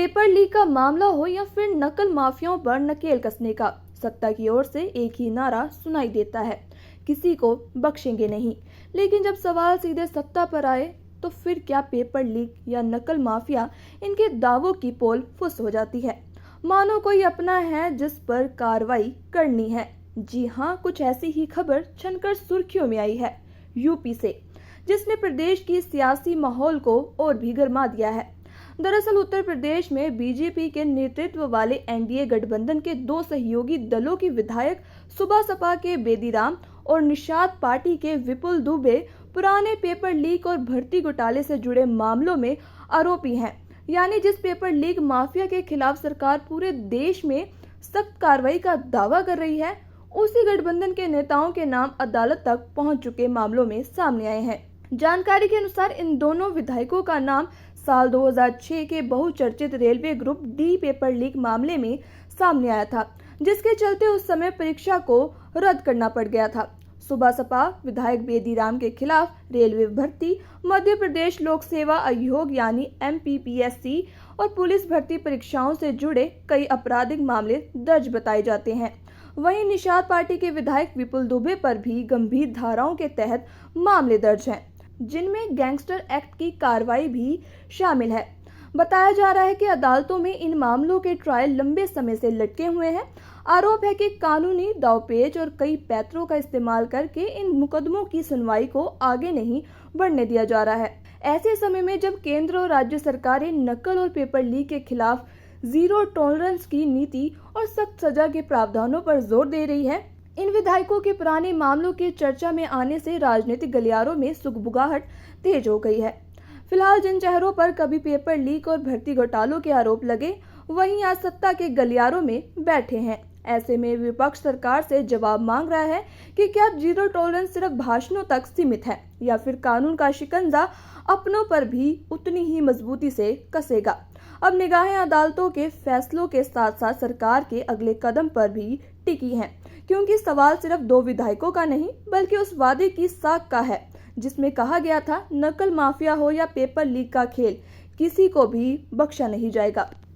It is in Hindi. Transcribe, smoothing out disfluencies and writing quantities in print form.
पेपर लीक का मामला हो या फिर नकल माफियाओं पर नकेल कसने का, सत्ता की ओर से एक ही नारा सुनाई देता है, किसी को बख्शेंगे नहीं। लेकिन जब सवाल सीधे सत्ता पर आए तो फिर क्या पेपर लीक या नकल माफिया इनके दावों की पोल फुस हो जाती है, मानो कोई अपना है जिस पर कार्रवाई करनी है। जी हाँ, कुछ ऐसी ही खबर छनकर सुर्खियों में आई है यूपी से, जिसने प्रदेश की सियासी माहौल को और भी गर्मा दिया है। दरअसल उत्तर प्रदेश में बीजेपी के नेतृत्व वाले एनडीए गठबंधन के दो सहयोगी दलों की विधायक सुबह सपा के बेदीराम और निषाद पार्टी के विपुल दुबे पुराने पेपर लीक और भर्ती घोटाले से जुड़े मामलों में आरोपी हैं। यानी जिस पेपर लीक माफिया के खिलाफ सरकार पूरे देश में सख्त कार्रवाई का दावा कर रही है, उसी गठबंधन के नेताओं के नाम अदालत तक पहुंच चुके मामलों में सामने आए हैं। जानकारी के अनुसार इन दोनों विधायकों का नाम साल 2006 के बहुचर्चित railway group D paper leak मामले में सामने आया था, जिसके चलते उस समय परीक्षा को रद्द करना पड़ गया था। सुबह सपा विधायक बेदीराम के खिलाफ रेलवे भर्ती, मध्य प्रदेश लोक सेवा आयोग यानी MPPSC और पुलिस भर्ती परीक्षाओं से जुड़े कई आपराधिक मामले दर्ज बताए जाते हैं। वहीं निषाद पार्टी के विधायक विपुल दुबे पर भी गंभीर धाराओं के तहत मामले दर्ज हैं, जिनमें गैंगस्टर एक्ट की कार्रवाई भी शामिल है। बताया जा रहा है कि अदालतों में इन मामलों के ट्रायल लंबे समय से लटके हुए हैं। आरोप है कि कानूनी दावपेच और कई पैतरों का इस्तेमाल करके इन मुकदमों की सुनवाई को आगे नहीं बढ़ने दिया जा रहा है। ऐसे समय में जब केंद्र और राज्य सरकारें नकल और पेपर लीक के खिलाफ जीरो टॉलरेंस की नीति और सख्त सजा के प्रावधानों पर जोर दे रही है, इन विधायकों के पुराने मामलों के चर्चा में आने से राजनीतिक गलियारों में सुगबुगाहट तेज हो गई है। फिलहाल जिन चेहरों पर कभी पेपर लीक और भर्ती घोटालों के आरोप लगे, वहीं आज सत्ता के गलियारों में बैठे हैं। ऐसे में विपक्ष सरकार से जवाब मांग रहा है कि क्या जीरो टॉलरेंस सिर्फ भाषणों तक सीमित है या फिर कानून का शिकंजा अपनों पर भी उतनी ही मजबूती से कसेगा। अब निगाहें अदालतों के फैसलों के साथ साथ सरकार के अगले कदम पर भी टिकी हैं, क्योंकि सवाल सिर्फ दो विधायकों का नहीं बल्कि उस वादे की साख का है जिसमें कहा गया था, नकल माफिया हो या पेपर लीक का खेल, किसी को भी बख्शा नहीं जाएगा।